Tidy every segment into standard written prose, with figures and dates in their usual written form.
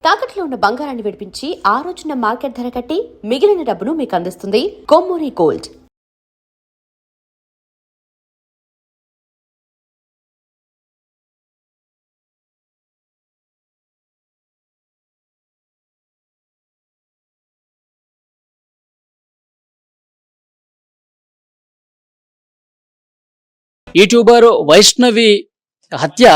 తాకట్లో ఉన్న బంగారాన్ని విడిపించి ఆ రోజున మార్కెట్ ధర కట్టి మిగిలిన డబ్బును మీకు అందిస్తుంది కొమ్మూరి గోల్డ్. యూట్యూబర్ వైష్ణవి హత్య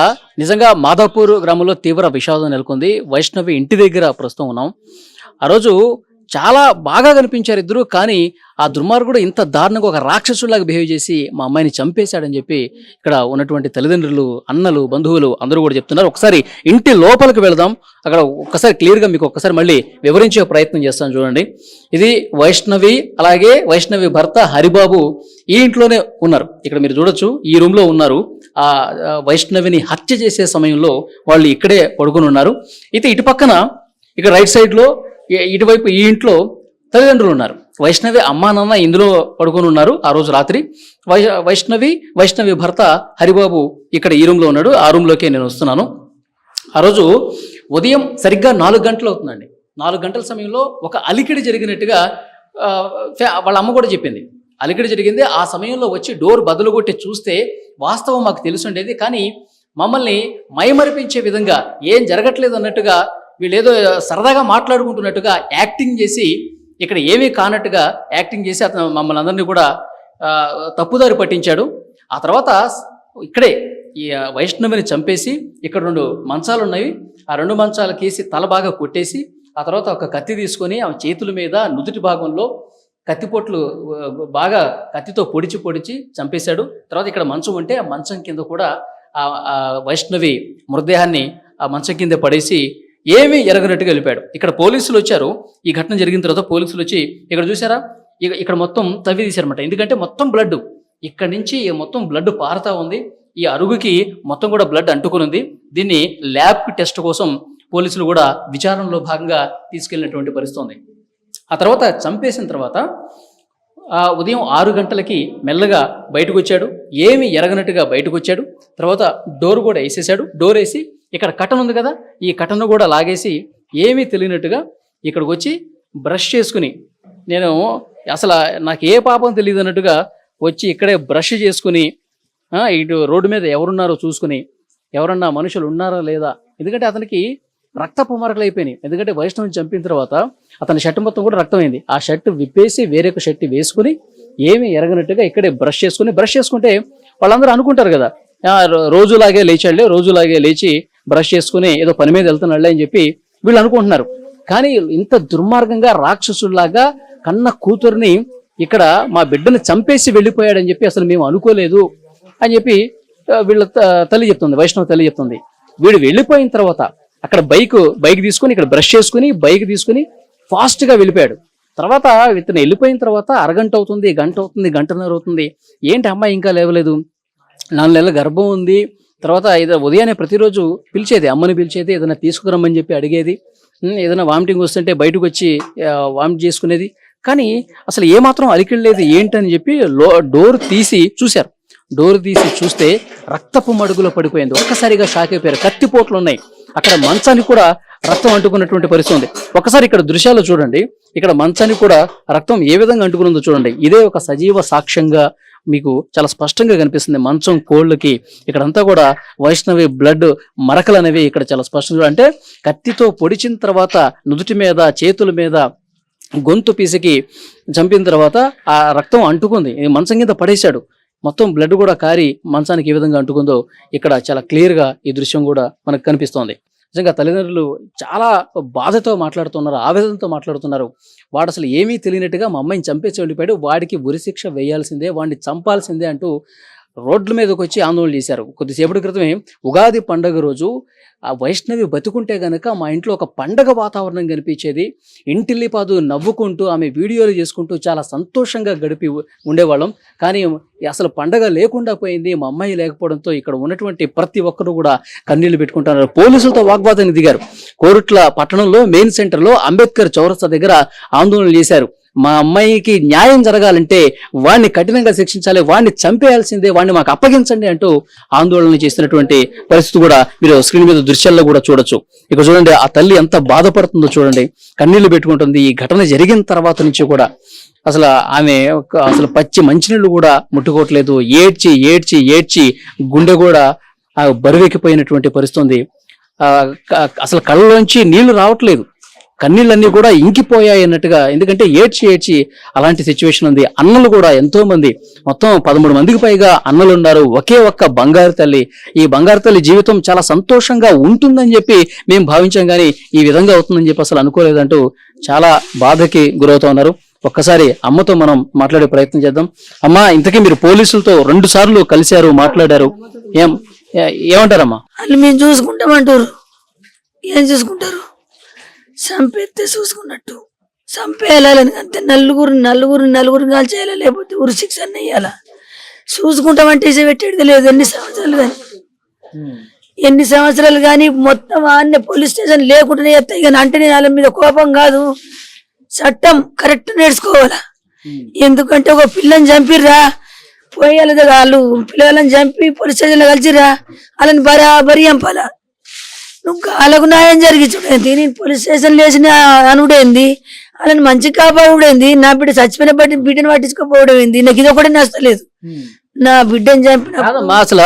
నిజంగా మాధాపూర్ గ్రామంలో తీవ్ర విషాదం నెలకొంది. వైష్ణవి ఇంటి దగ్గర ప్రస్తుతం ఉన్నాం. ఆ రోజు చాలా బాగా కనిపించారు ఇద్దరు. కానీ ఆ దుర్మార్గుడు ఇంత దారుణంగా ఒక రాక్షసులాగా బిహేవ్ చేసి మా అమ్మాయిని చంపేశాడని చెప్పి ఇక్కడ ఉన్నటువంటి తల్లిదండ్రులు, అన్నలు, బంధువులు అందరూ కూడా చెప్తున్నారు. ఒకసారి ఇంటి లోపలికి వెళదాం. అక్కడ ఒక్కసారి క్లియర్గా మీకు ఒక్కసారి మళ్ళీ వివరించే ప్రయత్నం చేస్తాను. చూడండి, ఇది వైష్ణవి, అలాగే వైష్ణవి భర్త హరిబాబు ఈ ఇంట్లోనే ఉన్నారు. ఇక్కడ మీరు చూడొచ్చు, ఈ రూమ్ లో ఉన్నారు. ఆ వైష్ణవిని హత్య చేసే సమయంలో వాళ్ళు ఇక్కడే పడుకుని ఉన్నారు. అయితే ఇటు పక్కన ఇక్కడ రైట్ సైడ్ లో ఇటువైపు ఈ ఇంట్లో తల్లిదండ్రులు ఉన్నారు. వైష్ణవి అమ్మా నాన్న ఇందులో పడుకొని ఉన్నారు. ఆ రోజు రాత్రి వైష్ణవి భర్త హరిబాబు ఇక్కడ ఈ రూమ్లో ఉన్నాడు. ఆ రూమ్లోకే నేను వస్తున్నాను. ఆ రోజు ఉదయం సరిగ్గా 4 గంటలు అవుతుందండి. 4 గంటల సమయంలో ఒక అలికిడి జరిగినట్టుగా వాళ్ళ అమ్మ కూడా చెప్పింది. అలికిడి జరిగింది. ఆ సమయంలో వచ్చి డోర్ బదులు కొట్టి చూస్తే వాస్తవం మాకు తెలుసుండేది. కానీ మమ్మల్ని మైమరిపించే విధంగా ఏం జరగట్లేదు అన్నట్టుగా వీళ్ళేదో సరదాగా మాట్లాడుకుంటున్నట్టుగా యాక్టింగ్ చేసి, ఇక్కడ ఏమీ కానట్టుగా యాక్టింగ్ చేసి అతను మమ్మల్ని అందరినీ కూడా తప్పుదారి పట్టించాడు. ఆ తర్వాత ఇక్కడే ఈ వైష్ణవిని చంపేసి ఇక్కడ 2 మంచాలు ఉన్నాయి. ఆ 2 మంచాలకేసి తల బాగా కొట్టేసి ఆ తర్వాత ఒక కత్తి తీసుకొని ఆమె చేతుల మీద నుదుటి భాగంలో కత్తిపోట్లు బాగా కత్తితో పొడిచి చంపేశాడు. తర్వాత ఇక్కడ మంచం ఉంటే ఆ మంచం కింద కూడా ఆ వైష్ణవి మృతదేహాన్ని ఆ మంచం కింద పడేసి ఏమీ ఎరగనట్టుగా వెళ్ళిపోయాడు. ఇక్కడ పోలీసులు వచ్చారు. ఈ ఘటన జరిగిన తర్వాత పోలీసులు వచ్చి ఇక్కడ చూసారా, ఇక్కడ మొత్తం తవ్వి తీశారన్నమాట. ఎందుకంటే మొత్తం బ్లడ్ ఇక్కడ నుంచి మొత్తం బ్లడ్ పారుతా ఉంది. ఈ అరుగుకి మొత్తం కూడా బ్లడ్ అంటుకుని ఉంది. దీన్ని ల్యాబ్ టెస్ట్ కోసం పోలీసులు కూడా విచారణలో భాగంగా తీసుకెళ్ళినటువంటి పరిస్థితి ఉంది. ఆ తర్వాత చంపేసిన తర్వాత ఉదయం 6 గంటలకి మెల్లగా బయటకు వచ్చాడు. ఏమి ఎరగనట్టుగా బయటకు వచ్చాడు. తర్వాత డోర్ కూడా వేసేసాడు. డోర్ వేసి ఇక్కడ కటన్ ఉంది కదా, ఈ కటన్ కూడా లాగేసి ఏమీ తెలియనట్టుగా ఇక్కడికి వచ్చి బ్రష్ చేసుకుని, నేను అసలు నాకు ఏ పాపం తెలియదు అన్నట్టుగా వచ్చి ఇక్కడే బ్రష్ చేసుకుని ఇటు రోడ్డు మీద ఎవరున్నారో చూసుకుని ఎవరన్నా మనుషులు ఉన్నారా లేదా, ఎందుకంటే అతనికి రక్తపు మరకలు అయిపోయినాయి. ఎందుకంటే వైష్ణవిని చంపిన తర్వాత అతని షర్ట్ మొత్తం కూడా రక్తమైంది. ఆ షర్ట్ విప్పేసి వేరొక షర్ట్ వేసుకుని ఏమీ ఎరగనట్టుగా ఇక్కడే బ్రష్ చేసుకుంటే వాళ్ళందరూ అనుకుంటారు కదా, రోజులాగే లేచి బ్రష్ చేసుకుని ఏదో పని మీద వెళ్తున్నాళ్ళే అని చెప్పి వీళ్ళు అనుకుంటున్నారు. కానీ ఇంత దుర్మార్గంగా రాక్షసుల్లాగా కన్న కూతుర్ని ఇక్కడ మా బిడ్డను చంపేసి వెళ్ళిపోయాడని చెప్పి అసలు మేము అనుకోలేదు అని చెప్పి వీళ్ళ తల్లి చెప్తుంది, వైష్ణవ తల్లి చెప్తుంది. వీడు వెళ్ళిపోయిన తర్వాత అక్కడ బైక్ తీసుకుని ఇక్కడ బ్రష్ చేసుకుని బైక్ తీసుకుని ఫాస్ట్గా వెళ్ళిపోయాడు. తర్వాత ఇతను వెళ్ళిపోయిన తర్వాత అరగంట అవుతుంది, గంట అవుతుంది, గంటన్నర అవుతుంది. ఏంటి అమ్మాయి ఇంకా లేవలేదు, 4 నెలల గర్భం ఉంది. తర్వాత ఉదయాన్నే ప్రతిరోజు పిలిచేది, అమ్మని పిలిచేది, ఏదైనా తీసుకురమ్మని చెప్పి అడిగేది. ఏదైనా వామిటింగ్ వస్తుంటే బయటకు వచ్చి వామిట్ చేసుకునేది. కానీ అసలు ఏమాత్రం అలికిడలేదు ఏంటని చెప్పి డోర్ తీసి చూశారు. డోర్ తీసి చూస్తే రక్తపు మడుగులో పడిపోయింది. ఒక్కసారిగా షాక్ అయిపోయారు. కత్తిపోట్లు ఉన్నాయి. అక్కడ మంచానికి కూడా రక్తం అంటుకున్నటువంటి పరిస్థితి ఉంది. ఒకసారి ఇక్కడ దృశ్యాలు చూడండి. ఇక్కడ మంచానికి కూడా రక్తం ఏ విధంగా అంటుకున్నదో చూడండి. ఇదే ఒక సజీవ సాక్ష్యంగా మీకు చాలా స్పష్టంగా కనిపిస్తుంది. మంచం కోళ్ళకి ఇక్కడంతా కూడా వైష్ణవి బ్లడ్ మరకలు అనేవి ఇక్కడ చాలా స్పష్టంగా, అంటే కత్తితో పొడిచిన తర్వాత నుదుటి మీద, చేతుల మీద, గొంతు పీసికి చంపిన తర్వాత ఆ రక్తం అంటుకుంది. మంచం కింద పడేశాడు. మొత్తం బ్లడ్ కూడా కారి మంచానికి ఏ విధంగా అంటుకుందో ఇక్కడ చాలా క్లియర్గా ఈ దృశ్యం కూడా మనకు కనిపిస్తోంది. నిజంగా తల్లిదండ్రులు చాలా బాధతో మాట్లాడుతున్నారు, ఆవేదనతో మాట్లాడుతున్నారు. వాడు అసలు ఏమీ తెలియనట్టుగా మా అమ్మాయిని చంపేసి వెళ్ళిపోయాడు, వాడికి ఉరిశిక్ష వేయాల్సిందే, వాడిని చంపాల్సిందే అంటూ రోడ్ల మీదకి వచ్చి ఆందోళన చేశారు. కొద్దిసేపటి క్రితమే ఉగాది పండుగ రోజు ఆ వైష్ణవి బతుకుంటే గనక మా ఇంట్లో ఒక పండగ వాతావరణం కనిపించేది. ఇంటిల్లిపాదు నవ్వుకుంటూ ఆమె వీడియోలు చేసుకుంటూ చాలా సంతోషంగా గడిపి ఉండేవాళ్ళం. కానీ అసలు పండగ లేకుండా పోయింది. మా అమ్మాయి లేకపోవడంతో ఇక్కడ ఉన్నటువంటి ప్రతి ఒక్కరు కూడా కన్నీళ్లు పెట్టుకుంటున్నారు. పోలీసులతో వాగ్వాదానికి దిగారు. కోరుట్ల పట్టణంలో మెయిన్ సెంటర్లో అంబేద్కర్ చౌరస్తా దగ్గర ఆందోళన చేశారు. మా అమ్మాయికి న్యాయం జరగాలంటే వాడిని కఠినంగా శిక్షించాలి, వాడిని చంపేయాల్సిందే, వాడిని మాకు అప్పగించండి అంటూ ఆందోళన చేస్తున్నటువంటి పరిస్థితి కూడా మీరు స్క్రీన్ మీద దృశ్యాల్లో కూడా చూడొచ్చు. ఇక చూడండి ఆ తల్లి ఎంత బాధపడుతుందో చూడండి, కన్నీళ్లు పెట్టుకుంటుంది. ఈ ఘటన జరిగిన తర్వాత నుంచి కూడా అసలు ఆమె అసలు పచ్చి మంచినీళ్ళు కూడా ముట్టుకోవట్లేదు. ఏడ్చి ఏడ్చి ఏడ్చి గుండె కూడా బరువెక్కిపోయినటువంటి పరిస్థితి ఉంది. అసలు కళ్ళలోంచి నీళ్లు రావట్లేదు, కన్నీళ్ళన్నీ కూడా ఇంకిపోయాయి అన్నట్టుగా. ఎందుకంటే ఏడ్చి ఏడ్చి అలాంటి సిచ్యువేషన్ ఉంది. అన్నలు కూడా ఎంతో మంది, మొత్తం 13 మందికి పైగా అన్నలు ఉన్నారు. ఒకే ఒక్క బంగారు తల్లి. ఈ బంగారు తల్లి జీవితం చాలా సంతోషంగా ఉంటుందని చెప్పి మేము భావించాం, కానీ ఈ విధంగా అవుతుందని చెప్పి అసలు అనుకోలేదంటూ చాలా బాధకి గురవుతా ఉన్నారు. ఒక్కసారి అమ్మతో మనం మాట్లాడే ప్రయత్నం చేద్దాం. అమ్మా, ఇంతకీ మీరు పోలీసులతో 2 సార్లు కలిశారు, మాట్లాడారు, ఏమంటారమ్మా? వాళ్ళు మేము చూసుకుంటామంటారు. ఏం చూసుకుంటారు? చంపేస్తే చూసుకున్నట్టు చంపేయాలని అంతే. నలుగురు కాల్చేయాలి, లేకపోతే ఉరి శిక్ష అన్న వేయాలా. చూసుకుంటామంటే పెట్టేది లేదు. ఎన్ని సంవత్సరాలు కానీ మొత్తం ఆన్నే పోలీస్ స్టేషన్ లేకుండానే ఎత్తాయి. కానీ అంటే నేను వాళ్ళ మీద కోపం కాదు, చట్టం కరెక్ట్ నేర్చుకోవాలా. ఎందుకంటే ఒక పిల్లని చంపిర్రా, పోయాలి వాళ్ళు పిల్లలను చంపి పోలీస్ స్టేషన్లో కలిసిరా, వాళ్ళని బరాబరి చంపాలా. నువ్వు వాళ్ళకు న్యాయం జరిగి చూడేంది, నేను పోలీస్ స్టేషన్ లేచిన అనుడేంది, వాళ్ళని మంచి కాపాడుడేంది, నా బిడ్డ చచ్చిపోయిన బిడ్డను పట్టించుకోపోవడం ఏంది. నాకు ఇది ఒకటే నచ్చలేదు. నా బిడ్డని చంపిన అసలు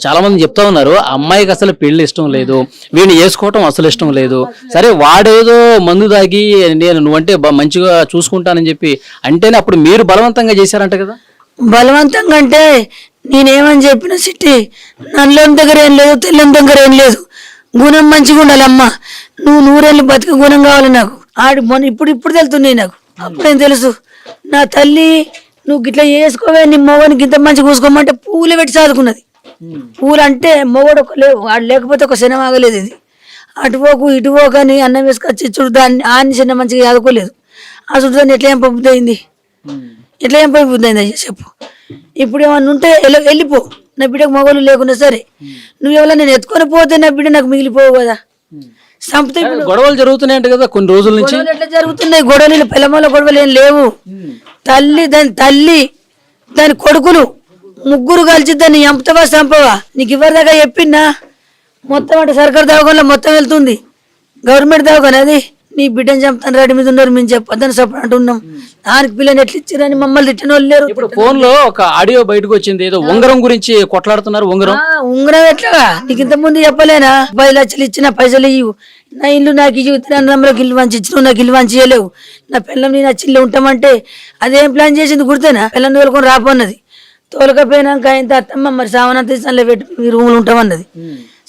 చాలా మంది చెప్తా ఉన్నారు, అమ్మాయికి అసలు పెళ్లి ఇష్టం లేదు, వీడిని వేసుకోవటం అసలు ఇష్టం లేదు. సరే వాడేదో మందు దాగి నువ్వంటే మంచిగా చూసుకుంటానని చెప్పి అంటేనే అప్పుడు మీరు బలవంతంగా చేశారంట కదా. బలవంతంగా అంటే నేనేమని చెప్పిన సిట్టి, నల్లని దగ్గర ఏం లేదు, తెల్లని దగ్గర ఏం లేదు, గుణం మంచిగా ఉండాలమ్మా. నువ్వు 100 ఏళ్ళు బతికే గుణం కావాలి నాకు. ఇప్పుడు తెలుతున్నాయి నాకు, అప్పుడేం తెలుసు. నా తల్లి నువ్వు గిట్లా చేసుకోవే, నీ మొగనికి ఇంత మంచిగా చూసుకోమంటే పూలు పెట్టి చదువుకున్నది. పూలు అంటే మొగడు వాడు లేకపోతే ఒక సినిమా ఆగలేదు. ఇది అటుపోకు ఇటుపోకు అని అన్నం వేసుకొచ్చి చుడుదాన్ని ఆన్ని చిన్న మంచిగా చదువుకోలేదు. ఆ చుడుదాన్ని ఎట్లా ఏం పబ్బుద్ది అయింది, ఎట్లా ఏం పబ్బుద్ది అయింది అయ్యా చెప్పు. ఇప్పుడు ఏమన్నా ఉంటే వెళ్ళిపో, నా బిడ్డకు మొగలు లేకున్నా సరే. నువ్వు ఎవరైనా నేను ఎత్తుకొని పోతే నా బిడ్డ నాకు మిగిలిపోవు కదా. సంపద గొడవలు జరుగుతున్నాయంట కదా కొన్ని రోజుల నుంచి. ఎట్లా జరుగుతున్నాయి గొడవలు? పిల్లమ్మల గొడవలు ఏం లేవు. తల్లి దాని కొడుకులు 3 కలిసి దాన్ని చంపుతావా చంపవా? నీకు ఇవ్వరిదాకా చెప్పిందా? మొత్తం అంటే సర్కారు దవాఖానలో మొత్తం వెళ్తుంది, గవర్నమెంట్ దవాఖాన. అది నీ బిడ్డను చంపుతాను రెడీ మీద ఉన్నారు, మేము చెప్పొద్దని సపోర్ట్ అంటున్నాం. దానికి పిల్లని ఎట్లా ఇచ్చారని మమ్మల్ని తిట్టిన వాళ్ళు లేరు. ఇప్పుడు ఫోన్ లో ఒక ఆడియో బయటకు వచ్చింది, ఏదో ఉంగరం గురించి కొట్లాడుతున్నారు. ఉంగరం ఎట్లా? నీకు ఇంత ముందు చెప్పలేనా? 10 లక్షలు ఇచ్చిన పైసలు ఇవ్వు, నా ఇల్లు నాకు ఇవ్వడానికి ఇల్లు మంచి ఇచ్చినావు, నాకు ఇల్లు మంచి చేయలేవు, నా పిల్లం నేను చిల్లు ఉంటామంటే అదేం ప్లాన్ చేసింది గుర్తేనా? పిల్లని తోలుకొని రాపోన్నది. తోలకపోయినాక ఆయన అత్తమ్మ మరి సామానంత ఇస్తానులే పెట్టి మీ రూములు ఉంటామన్నది.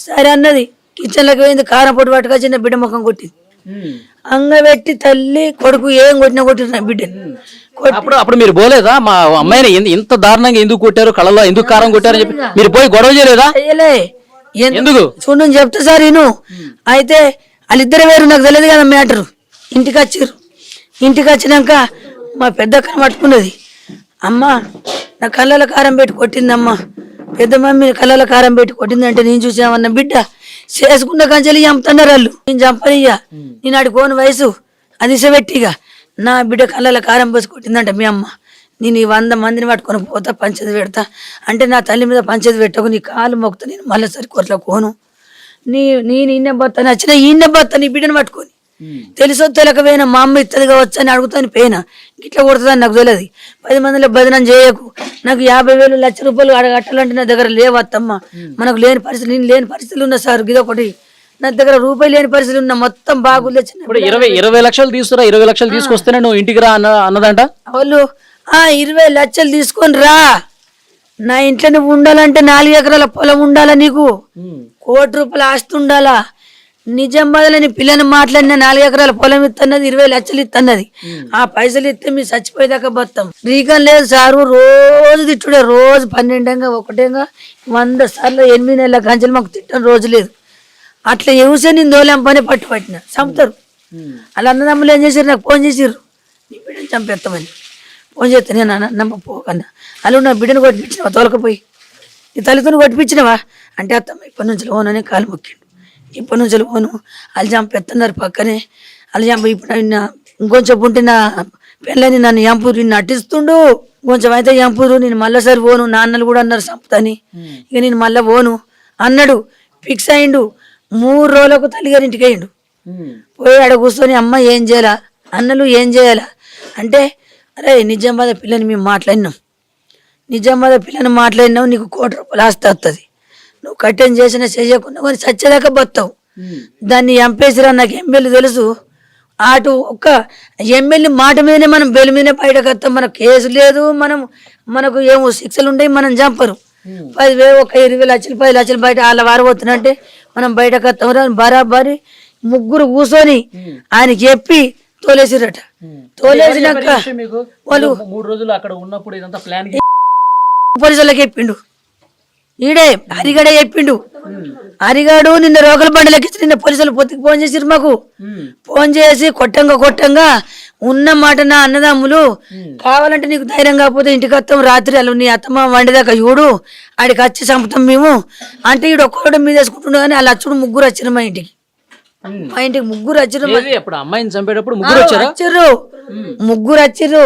సరే అన్నది. కిచెన్లోకి పోయింది, కారం పొట్టు పట్టుకొచ్చి చిన్న బిడ్డ ముఖం కొట్టింది. అంగబెట్టి తల్లి కొడుకు ఏం కొట్టినా కొట్టిన బిడ్డని. అప్పుడు మీరు పోలేదా? మా అమ్మాయిని ఇంత దారుణంగా ఎందుకు కొట్టారు, కళ్ళలో ఎందుకు కారం కొట్టారని చెప్పి మీరు పోయి గొడవ చేయలేదా? ఎందుకు చూడు చెప్తా సార్ నేను. అయితే వాళ్ళిద్దరు వేరు, నాకు తెలియదు కదా మ్యాటరు. ఇంటికి వచ్చినాక మా పెద్ద అక్కని పట్టుకున్నది. అమ్మ నా కళ్ళల కారం పెట్టి కొట్టిందమ్మా, పెద్ద మమ్మీ కళ్ళల కారం పెట్టి కొట్టిందంటే నేను చూసామన్న బిడ్డ చేసుకున్న కంచెలు చంపుతున్నారు వాళ్ళు. నేను చంపనియ్యా, నేను ఆడుకోని వయసు అది ఇసబెట్టిగా నా బిడ్డ కళ్ళల కారం పోసి కొట్టిందంట మీ అమ్మ. నేను ఈ 100 మందిని పట్టుకొని పోతా, పంచేది పెడతా అంటే నా తల్లి మీద పంచేది పెట్టకు, నీ కాలు మొక్కుతా, నేను మళ్ళీ సరి కొట్ల కోను. నేను ఈయన బత్తా నచ్చిన ఈయన బత్తా నీ బిడ్డను పట్టుకొని. తెలుసో తెలకపోయినా మా అమ్మ ఇస్తుంది కావచ్చు అని అడుగుతాను పోయినా, ఇట్లా కొడుతుందని నాకు తెలియదు. 10 మందిలో బదనం చేయకు. నాకు 50,000 లక్ష రూపాయలు అడగట్టాలంటే నా దగ్గర లేవత్తమ్మ. మనకు లేని పరిస్థితి, నేను లేని పరిస్థితులు ఉన్నా సార్. ఇదొకటి నా దగ్గర రూపాయి లేని పరిస్థితులు ఉన్నా, మొత్తం బాగులే. 20 లక్షలు తీసుకురా, 20 లక్షలు తీసుకొస్తేనే నువ్వు ఇంటికి రా అన్నదంట వాళ్ళు. 20 లక్షలు తీసుకొని రా, నా ఇంట్లో నువ్వు ఉండాలంటే 4 ఎకరాల పొలం ఉండాలా, నీకు 1 కోటి రూపాయల ఆస్తి ఉండాలా. నిజం బదులని పిల్లని మాట్లాడిన 4 ఎకరాల పొలం ఇస్తున్నది, 20 లక్షలు ఇస్తున్నది. ఆ పైసలు ఇస్తే మీరు చచ్చిపోయేదాకా బతాం. రీకం లేదు సారు, రోజు తిట్టుడే, రోజు 12 ఒకటేగా 100 సార్లు 8 నెలల కంచెలు మాకు తిట్టని రోజు లేదు. అట్లా ఎవసే నేను దోలేం పని పట్టిన చంపుతారు. అలా అన్నదమ్ములు ఏం చేశారు, నాకు ఫోన్ చేసిర్రు, నీ బిడ్డను చంపేస్తామని. ఫోన్ చేస్తే నేను నమ్మపోకన్నా, అలా నా బిడ్డను కొట్టిపించినవా, తోలకపోయి నీ తల్లితో కొట్టిపించినవా అంటే అత్తమ్మ ఇప్పటి నుంచి లోనని కాలు మొక్కిండు. ఇప్పటి నుంచి పోను, వాళ్ళు చంపేస్తున్నారు పక్కనే. వాళ్ళు చంప ఇప్పుడు ఇంకొంచెం ఉంటే నా పెళ్ళని నన్ను ఎంపూరు నటిస్తుండు, కొంచెం అయితే ఎంపూరు, నేను మళ్ళీసారి పోను, నాన్నలు కూడా అన్నారు చంపుతాని, ఇక నేను మళ్ళీ పోను అన్నాడు. ఫిక్స్ అయిండు. 3 రోజులకు తల్లిగారింటికి అయ్యిండు. పోయి ఆడ కూర్చొని అమ్మ ఏం చేయాలా, అన్నలు ఏం చేయాలా అంటే, అరే నిజామాబాద్ పిల్లని మేము మాట్లాడినాం, నిజామాబాద్ పిల్లని మాట్లాడినావు, నీకు 1 కోటి రూపాయలు ఆస్తి వస్తుంది, నువ్వు కట్టెన్ చేసినా చేయకుండా కానీ చచ్చేదాకా బతావు. దాన్ని ఎంపేసిరా, నాకు ఎమ్మెల్యే తెలుసు, అటు ఒక్క ఎమ్మెల్యే మాట మీదనే మనం బెయిల్ మీదనే బయటకు వస్తాం, మనకు కేసు లేదు, మనకు ఏమో శిక్షలు ఉంటాయి, మనం చంపరు. 10,000 ఒక 20 లక్షలు 10 లక్షలు బయట వాళ్ళ వారు పోతున్నట్టే మనం బయటకు వస్తాం. బరాబరి 3 కూర్చొని ఆయన చెప్పి తోలేసిరట. తోలేసినాక వాళ్ళు 3 రోజులు అక్కడ ఉన్నప్పుడు ఇదంతా ప్లాన్ పోలీసులకు చెప్పిండు, ఈడే హరిగాడే చెప్పిండు. హరిగాడు నిన్న రోకల బండిలకి నిన్న పోలీసులు పొత్తికి ఫోన్ చేసిరు మాకు. ఫోన్ చేసి కొట్టంగా ఉన్న మాట, నా అన్నదమ్ములు కావాలంటే నీకు ధైర్యం కాకపోతే ఇంటికి వస్తాం, రాత్రి అలా నీ అత్తమ్మ వండిదాకా చూడు, ఆడికి వచ్చి చంపుతాం మేము అంటే, ఈడు ఒక్కడు మీద వేసుకుంటుండే కానీ వాళ్ళ అచ్చుడు 3 వచ్చిరు మా ఇంటికి. మా ఇంటికి 3 వచ్చిరు. అప్పుడు అమ్మాయిని చంపేటప్పుడు 3 వచ్చిర్రు. 3 వచ్చిర్రు.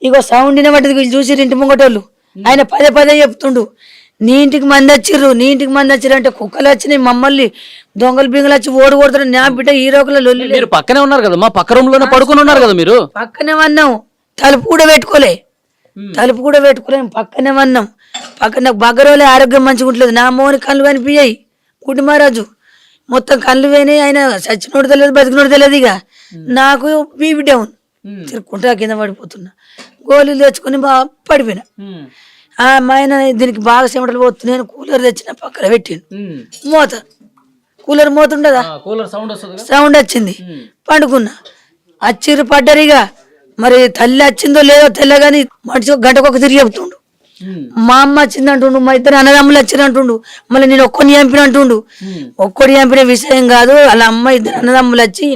ఇగో సౌండ్ వినబట్టి వీళ్ళు చూసిరు ఇంటి ముంగటోళ్ళు. ఆయన పదే చెప్తుండు, నీ ఇంటికి మంది వచ్చిర్రు, నీ ఇంటికి మంది వచ్చిర్రు అంటే, కుక్కలు వచ్చినాయి మమ్మల్ని దొంగలు బింగలు వచ్చి ఓడి కొడతారు, నా బిడ్డ ఈ రోగుల లొల్లి. మీరు పక్కనే ఉన్నారు కదా, మా పక్క రూమ్ లోనే పడుకుని ఉన్నారు కదా మీరు. పక్కనే వన్నాం, తలుపు కూడా పెట్టుకోలే, పక్కనే వన్నాం. పక్కన నాకు బగ్గరోలే ఆరోగ్యం మంచిగా ఉంటుంది, నా మోని కళ్ళు కనిపించాయి. గుడ్డి మహారాజు మొత్తం కళ్ళు పోయినాయి, ఆయన చచ్చినోడు తెలియదు బతికినోడు తెలియదు. ఇక నాకు బీపీ డౌన్, తిరుక్కుంటా కింద పడిపోతున్నా, గోళీలు తెచ్చుకొని బాగా పడిపోయినా. మా ఆయన దీనికి బాగా చెమటలు పోతున్నాయి, కూలర్ తెచ్చిన పక్కన పెట్టిండు. కూలర్ మోత ఉండదా, సౌండ్ వచ్చింది, పండుకున్నా. వచ్చిర్రు పడ్డరిగా, మరి తల్లి వచ్చిందో లేదో తెల్లగాని మనిషి గంటకొక తిరిగి చెప్తుండు. మా అమ్మ వచ్చింది అంటుండు, మా 2 అన్నదమ్ములు వచ్చింది అంటుండు, మళ్ళీ నేను ఒక్కడిని చంపిన అంటుండు. ఒక్కడి చంపిన విషయం కాదు, వాళ్ళ అమ్మ 2 అన్నదమ్ములు వచ్చి.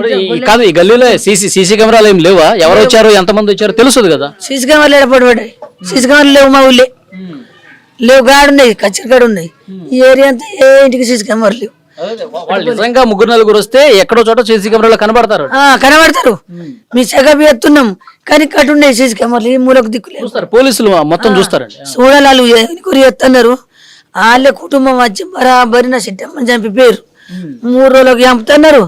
కాదు, ఈ గల్లీలో సీసీ కెమెరాలు ఏం లేవా? ఎవరు వచ్చారు, ఎంతమంది వచ్చారో తెలుసు కదా. సీసీ కెమెరాలు ఏడపడి సీసీ కెమెరాలు లేవు మా ఊళ్ళే, లేవు. గాడున్నాయి, కచ్చరిగాడు ఉన్నాయి. ఈ ఏరియా అంతా ఏ ఇంటికి సీసీ కెమెరాలు లేవు. వాళ్ళు నిజంగా 3-4 వస్తే ఎక్కడో చోట సీసీ కెమెరాలో కనబడతారు. మీ చెకప్ ఎత్తున్నాం కానీ కట్టున్నాయి సీసీ కెమెరాలు, ఈ మూలకు దిక్కులేదు. పోలీసులు మొత్తం చూస్తారండి, చూడాలి. వాళ్ళు గురి ఎత్తన్నారు, వాళ్ళే కుటుంబం వచ్చి బరాబరి నా సిట్టమ్మని చంపి పేరు 3 రోజులకు చంపుతున్నారు.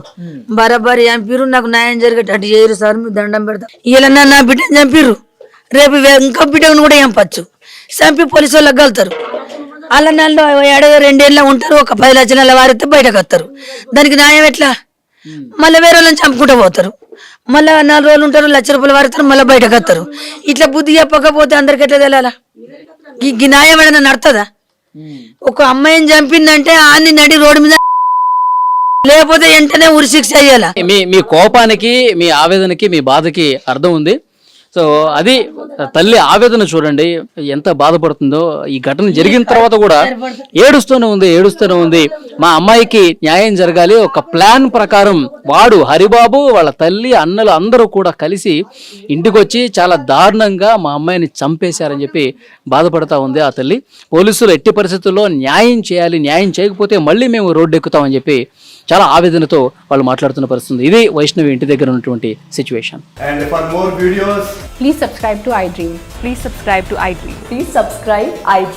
బరాబరి చంపిరు, నాకు న్యాయం జరిగేటట్టు చేయరు సార్, మీరు దండం పెడతారు. ఇలా నా బిడ్డని చంపిరు, రేపు ఇంకో బిడ్డను కూడా చంపచ్చు, చంపి పోలీసు వాళ్ళకి కలుతారు. అలా 2 ఏళ్ళ ఉంటారు, ఒక 10 లక్షల వారితే బయటకు వస్తారు. దానికి న్యాయం ఎట్లా? మళ్ళీ వేరే వాళ్ళని చంపుకుంటూ పోతారు, మళ్ళీ 4 రోజులు ఉంటారు, ₹1,00,000 వారిస్తారు, మళ్ళీ బయటకు వస్తారు. ఇట్లా బుద్ధి చెప్పకపోతే అందరికి ఎట్లా తెలియాలా? ఈ న్యాయం ఏదైనా నడుతుందా? ఒక అమ్మాయిని చంపిందంటే ఆన్ని నడి రోడ్డు మీద, లేకపోతే వెంటనే ఉరి శిక్ష అయ్యాలా. మీ కోపానికి, మీ ఆవేదనకి, మీ బాధకి అర్థం ఉంది. సో అది తల్లి ఆవేదన చూడండి, ఎంత బాధపడుతుందో. ఈ ఘటన జరిగిన తర్వాత కూడా ఏడుస్తూనే ఉంది. మా అమ్మాయికి న్యాయం జరగాలి, ఒక ప్లాన్ ప్రకారం వాడు హరిబాబు, వాళ్ళ తల్లి, అన్నలు అందరూ కూడా కలిసి ఇంటికి వచ్చి చాలా దారుణంగా మా అమ్మాయిని చంపేశారని చెప్పి బాధపడతా ఉంది ఆ తల్లి. పోలీసులు ఎట్టి పరిస్థితుల్లో న్యాయం చేయాలి, న్యాయం చేయకపోతే మళ్ళీ మేము రోడ్డు ఎక్కుతామని చెప్పి చాలా ఆవేదనతో వాళ్ళు మాట్లాడుతున్న పరిస్థితి. ఇది వైష్ణవి ఇంటి దగ్గర ఉన్నటువంటి situation. And for more videos, Please subscribe to iDream. Please subscribe to iDream. Please subscribe iDream.